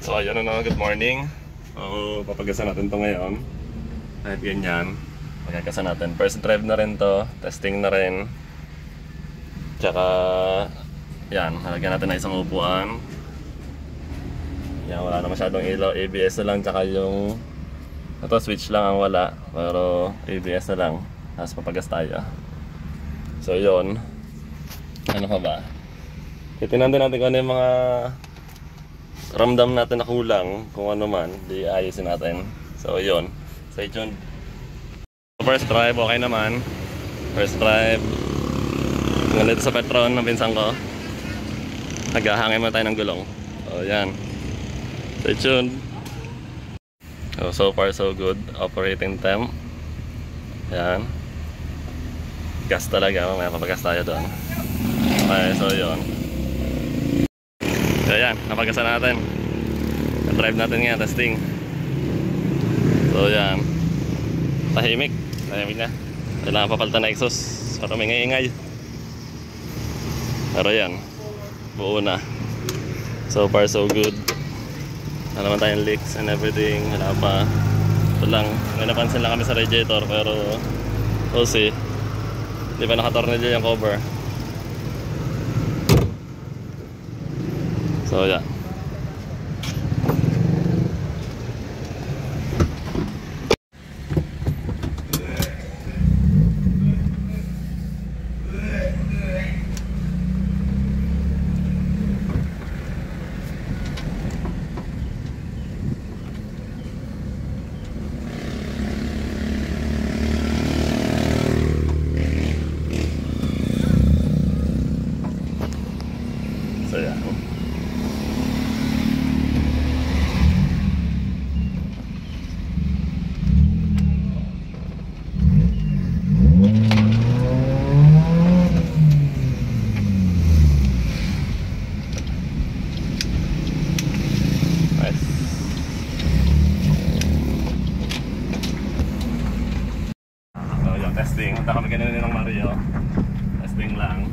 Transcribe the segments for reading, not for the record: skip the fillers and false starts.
So ayun na, good morning. Papagasan natin to ngayon. Kahit ganyan, magagasan natin. First drive na rin to, testing na rin. Tsaka, yan, halagyan natin na isang upuan. Yan, wala na masyadong ilaw, ABS na lang, tsaka yung ito, switch lang ang wala, pero ABS na lang. Tapos papagas tayo. So yun, ano pa ba? Titinan din natin kung ano yung mga ramdam natin na kulang, kung ano man, di ayusin natin. So yun, stay tuned. First drive, okay naman. First drive, ngalit sa Petron ng pinsan ko. Naghahangin mo tayo ng gulong. So yan, stay tuned. So far so good, operating temp. Yan, gas talaga, mamaya papagas tayo doon. Okay, so yun. So yan, napagasan natin. Drive natin nga, testing. So yan, tahimik na. Kailangan papalitan na exhaust para may ingay. Pero yan, buo na. So far so good. Wala naman tayong leaks and everything. Wala pa. Ito lang, may napansin lang kami sa radiator, pero we'll see. Hindi pa nakatornilyo yung cover. So yeah. So yeah. Testing, punta kami kanina ng Mario. Testing lang.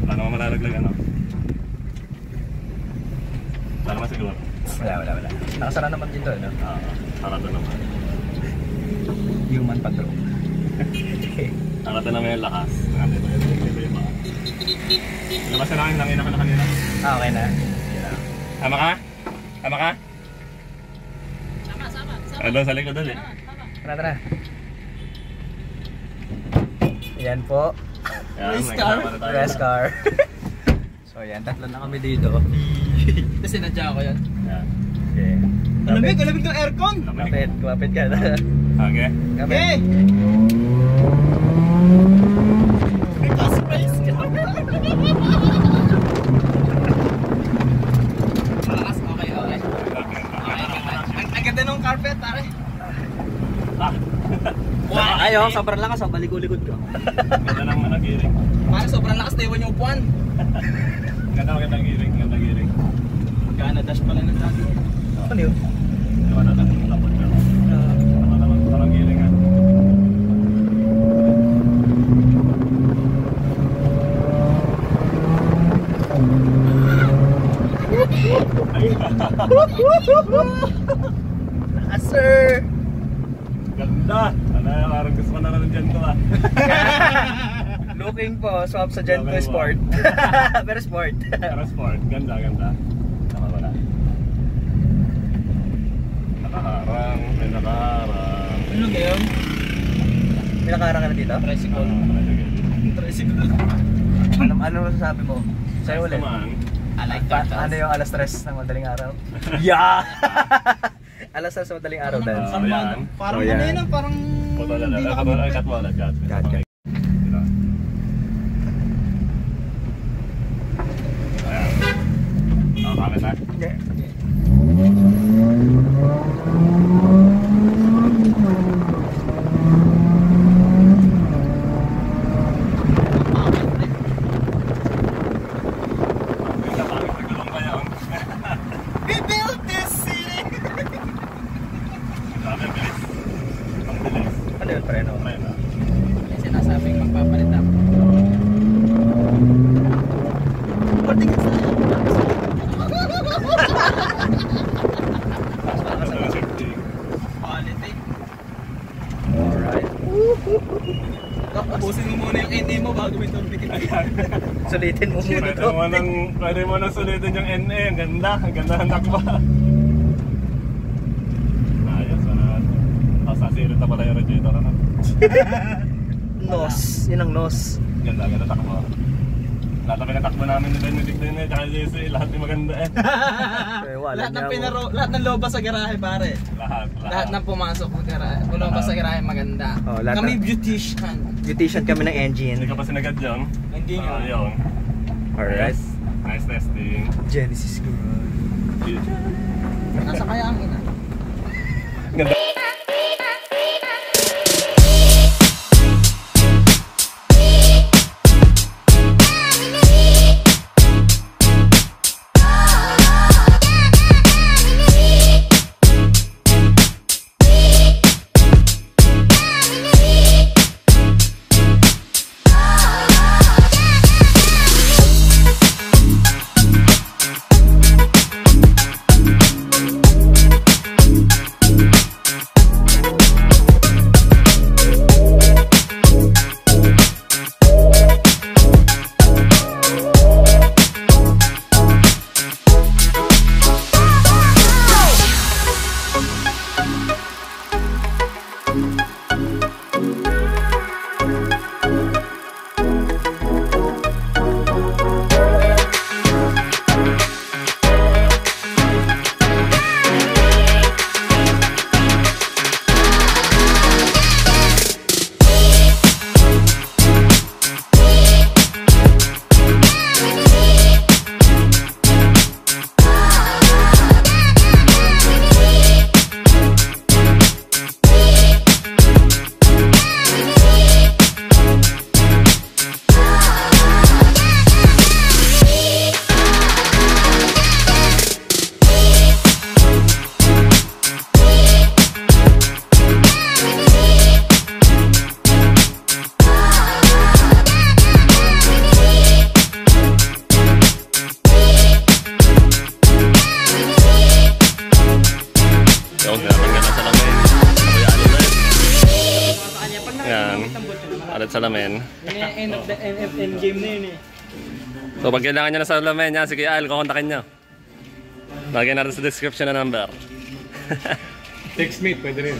Wala naman malalaglag ano? Wala naman siguro? Wala. Nakasara naman dito, ano? Sarado naman. Human patrol. Sarado naman yung lakas. Labas na lang, langin ako na kanina. Okay na. Tama ka? Sama. Ano sa likod doon eh? Tara. Yan po. Race car. So yan, tatlo na kami dito. Kasi sinadya ko yan. Okay. Alamig ng aircon! Kapit ka na. Okay. Okay! May ka-space ka. Malakas, okay. Ang ganda ng carpet, pare. Ayaw, sobrang lakas, baligo-ligod ko. Ganda ng mga giring. Pare, sobrang lakas na iwan yung upuan. Ganda giring. Gana dash pala ng dati. Ano yun? Gawa na lang yung lapot ka. Parang giring ha. Sir! Ganda! Parang gusto ko na rin dyan ko ah. Looking po, swap sa Gen 2 Sport. Pero sport. Ganda. Nakawala. Nakaharang. Ano ngayon? May nakaharang ka na dito? Tricycle. Ano masasabi mo? Sa'yo ulit. I like that. Ano yung alas 3 ng madaling araw? Yeah! Alas 3 ng madaling araw dahil. Parang ano yun, parang... Cut mo ulit. Cut. Kamit na. We built this city! Ano yun, preno? May sinasabing magpapalit ako. Pati ka sa... Sulitin mo muna to. Pwede mo nang sulitin yung NA. Ang ganda ng takba. Ayos, tapos sasirit na pala yung radiator. Nos, yun ang nos. Ganda takbo. Lahat na pinatakbo namin ni Benedict din tsaka JC, lahat yung maganda Lahat ng lobas sa garahe, pare. Lahat ng pumasok sa garahe. Lobas sa garahe maganda. Kami beautician. Beautician kami ng engine. Hindi ka pa sinagad yun? Hindi nga. Yun. Alright. Nice testing. Genesis Garage. Nasa kaya ang ina. Ganda. Alat salamin. End of the end game na yun eh. So pag kailangan nyo na salamin niya, sige Al, kukontakin nyo. Lagyan natin sa description na number. Text me, pwede rin.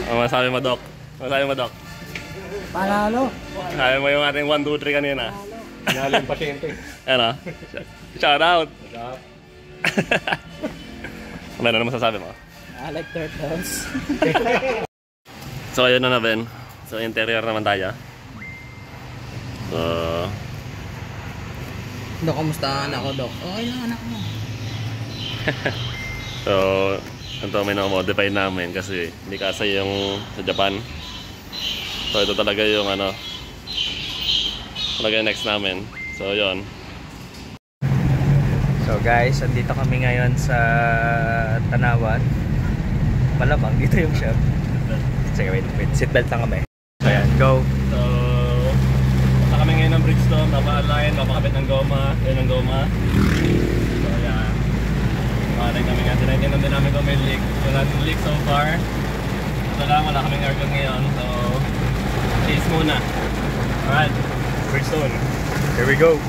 Ano masabi mo, Doc? Ano masabi mo, Doc? Panalo. Sabi mo yung ating 1, 2, 3 kanina. Pinalo yung pasyente. Ano? Shout out! Ano na masasabi mo? I like turtles. So ayun na Ben. So interior naman tayo. So Dok, kamusta anak ko, Dok? Okay lang anak mo. So ito may na-modify namin kasi hindi kasi yung sa Japan. So ito talaga yung ano, talaga yung next namin. So yun. So guys, andito kami ngayon sa Tanawan. Malamang dito yung shop. Sige, wait. Seatbelt lang kami. So ayan, go. So punta kami ngayon ng Bridgestone, mapa-align, mapakabit ng goma. Yan ang goma. So yan. Makaling kami nga, tinaitin din namin kung may leak. Wala natin leak so far. Ito lang, wala kaming aircon ngayon. So chase muna. Alright, Bridgestone. Here we go.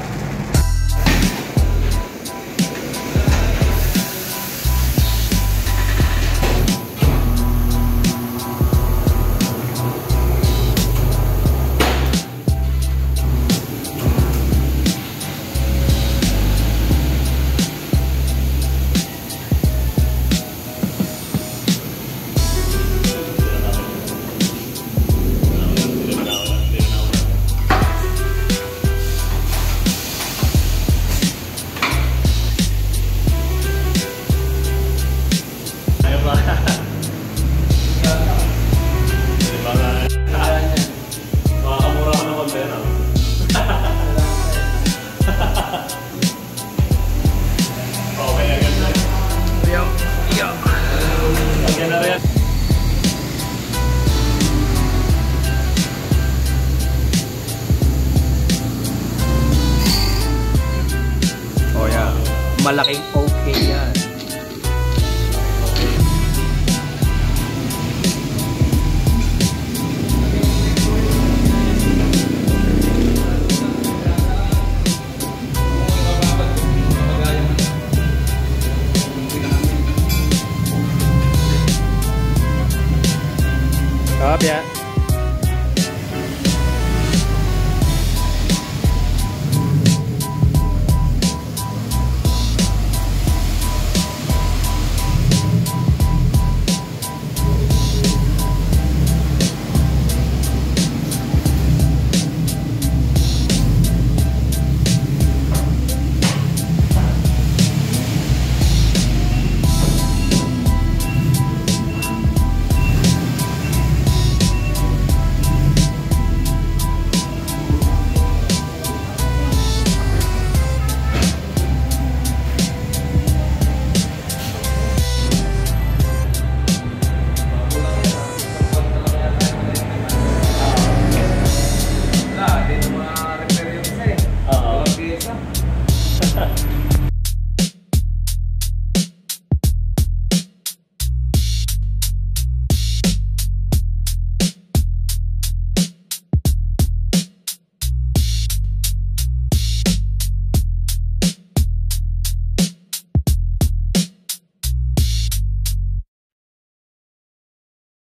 Malaking